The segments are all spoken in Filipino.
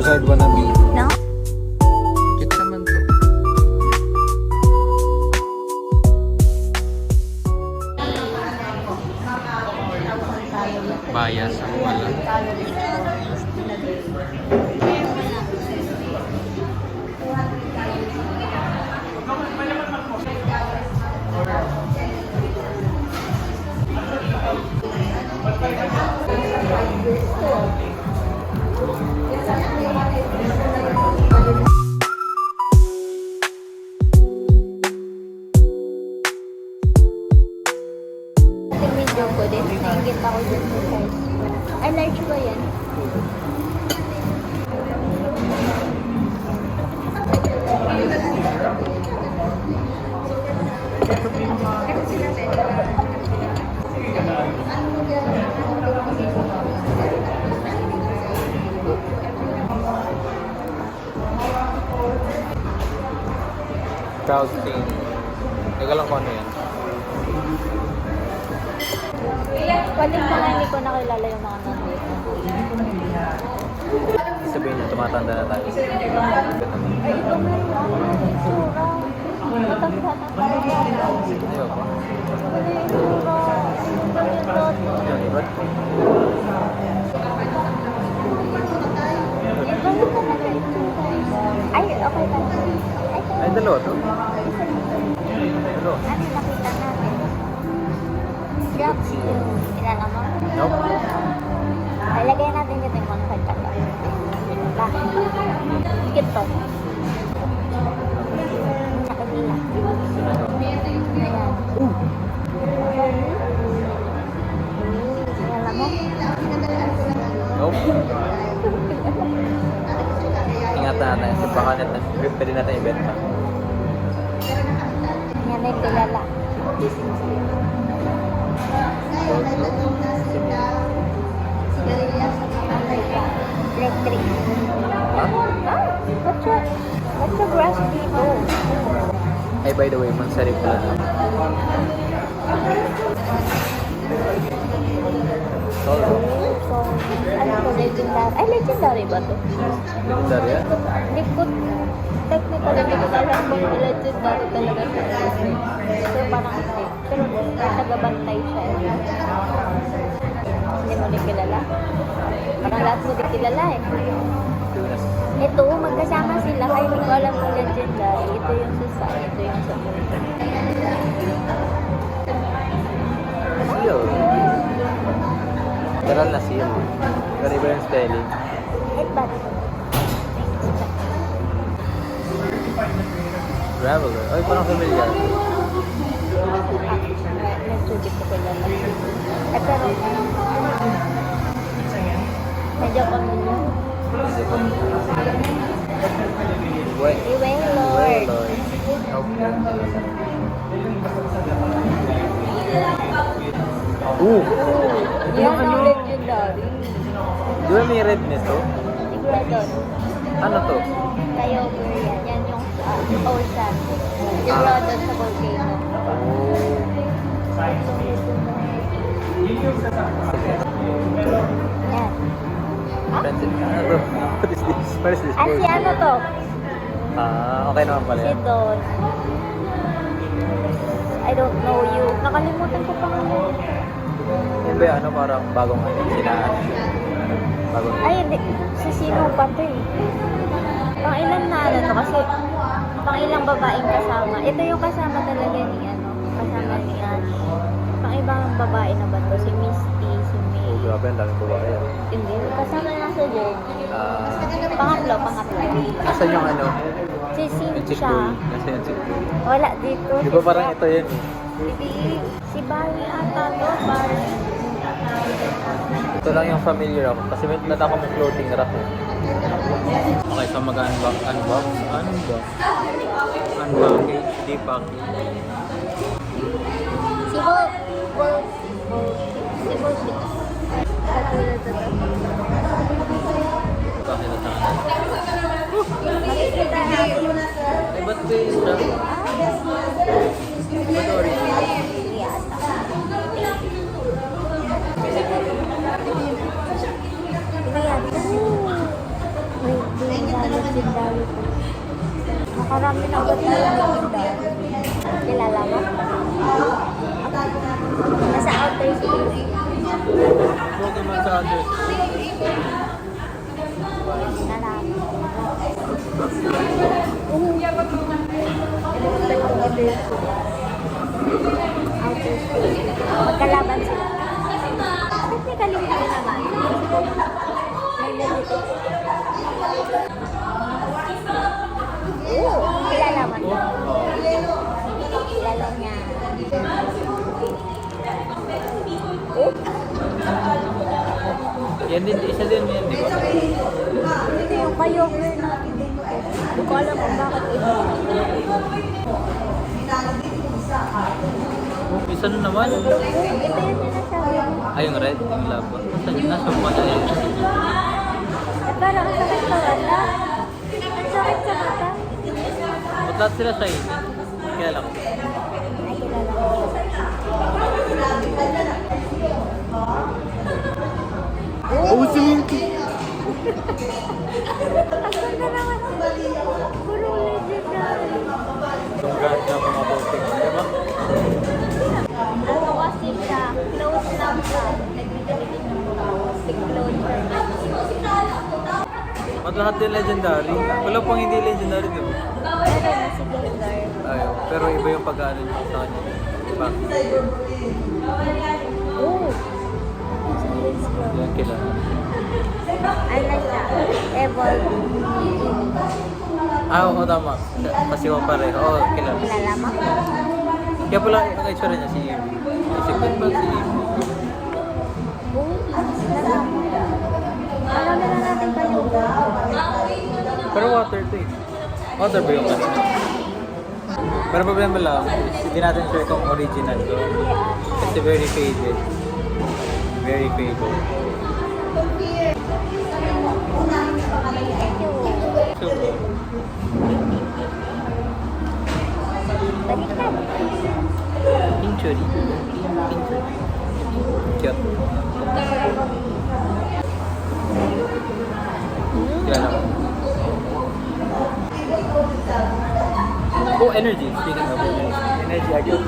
Suicide wannabe. No? Cute naman to. Bias ang wala. Video ko din. Naingit ako dyan sa size. Ay, large ba yan? Proud thing. Teka lang kung ano yan. Balik na lang, hindi ko nakilala yung mga nandito. Sabihin niyo, tumatanda na tayo. Ay, ito meron ako ng itsura. Matanda na tayo. Ayaw ko. Wala yung itsura. Ganyan dati. Yung iba? Iba yung talaga itsura. Ay, okay lang. Ay, dalawa to. Dalawa. Ano nakita natin? Drops yung kilala mo? Nope. Ay, lagay natin dito yung mga kagkata. Cute to. Sa kabila. Ayan. Kilala mo? Nope. Ingatan natin. Kasi baka natin, pwede natin ibenta. Yan na yung kilala. Electric. Ha? What's a grass dito? Ay, by the way, mansari pala na. Solo. So, ano to, legendary? Ay, legendary ba to? Legendary yan? Hindi ko, technically, hindi ko alam kung legendary talaga siya. So, parang hindi. Pero, tagabantay siya. Hindi mo din kilala. Parang lahat mo din kilala eh. Ito, magkasama sila. Kaya hindi ko alam kung legendary. Ito yung sa ito yung sa Seal. Literal na seal. Pero iba yung spelling. headband. Graveler. Ay, parang familiar. Medyo di ko kilala. Eh, pero, medyo familiar. Wait. Wailord. Ooh! Yan ang legendary. Di ba may red nito? Iguradon. Ano to? Kyogre yan. Yan yung ocean. Iguradon sa volcano. Yan. Ha? Expensive. Ano to? What is this? What is this? Ah, si ano to? Okay naman pala Si yan. Don. I don't know you. Nakalimutan ko pa nga. Yun ba yung ano, parang bagong ano, sinaan? Bagong Ay, hindi. Si sino pa to eh. Pang ilan na ano to? Kasi pang ilang babaeng kasama. Ito yung kasama talaga ni ano. Kasama ni Ash. Pang ibang babae na ba to? Si Misty, si May. Oh, grabe, ang daming babae yan. Hindi. Kasama na sa Journey. Pangatlo. Asan yung ano? Si Yung chick Cynthia. boy. Kasi yung chick boy. Wala dito. Di ba parang ito yun eh? Si Barry ata to. Barry. Ito lang yung familiar ako. Kasi may nata ko may clothing rack eh. Okay, so mag-unbox. Unpackage. Depackage. Si Wolf. Si Wolf. Katulad ito. Kasi na sana. Makikita natin. Ay, ba't ba yung strap? Ba't original? Ini yata. Marami na ugat na legendary. Kilala mo? Nasa outer space. Pokemon sa others. Marami. Outer space. Magkalaban sila. Technically, hindi naman. May limit. Kilala mo? Kilala niya. Yan din, isa din yan, di ba? Ito yung kayover natin din. Hindi ko alam kung bakit ito. Isa na naman. Ito yung sinasabi mo. Ay, yung red, yung lava. Nasa mata yan. At parang ang sakit sa mata. Ang sakit sa mata. Ba't lahat sila shiny? Kaya lang. Ay, kilala ko. Oh, Minky! Ang ganda naman. Puro legendary. Congrats na mga posting, di ba? Ano kasi siya, close lang siya. Nagbibigay ng close. Close siya. Ba't lahat din legendary? Wala pang hindi legendary, di ba? Pero na si Gengar. Ayaw. Pero iba yung pag-ano niya sa kanya. Diba? Oh! Silence bro. Yan kilala. Ano siya? Evolve. Ah, oo, tama. Kasi ko pareho. Oo, kilala. Kilala mo? Kaya pala, ang itsura niya si Eve. Si Good ba si Eve? Oh, kilala mo. Marami na natin kayo. Pero water to eh. Water ba yung kanina? Pero problema lang, hindi natin sure kung original to. Kasi very faded. Very faded. So, Baliktad. injury. Cute. Kilala ko. Oh, energy. Speaking of energy. Energy agad.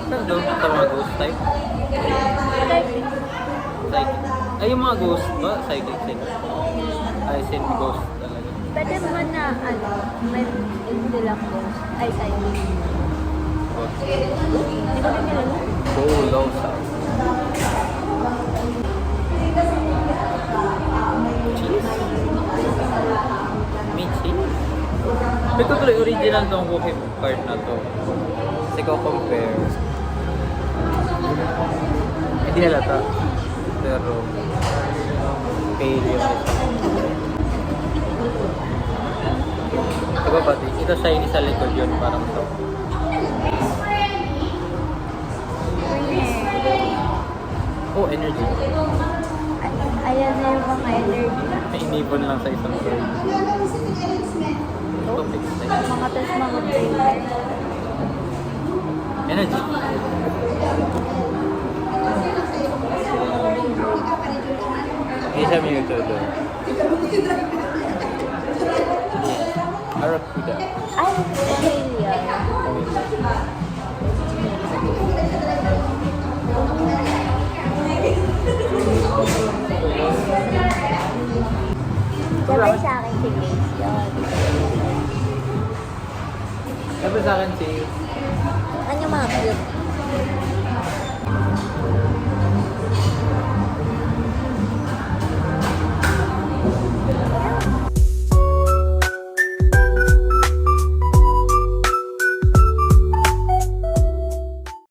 Saan doon? Sa mga ghost type? Psychic. Ay, yung mga ghost ba? Psychic. Ay, sin ghost talaga. Pwede mo na, ano, may indilak ko. Ay, sa'yo. Ghost. Hindi ko rin kilala. Oh, low sound. Cheese? May cheese? Ito tuloy original tong Pokemon card na to. Kasi ko compare. Hindi halata. Pero pale yung isa. Diba pati? Ito shiny sa likod yun. Parang to. Oh, energy. Ayan na yung mga energy. May inibon lang sa isang bird. Ito fixed type. Mga tas mga trainer. Energy. Isa Mewtwo doon. Aracuda. Ay, Australia. Sabay sa akin si Grace yun. Sabi sa akin si Ano yung mga cute?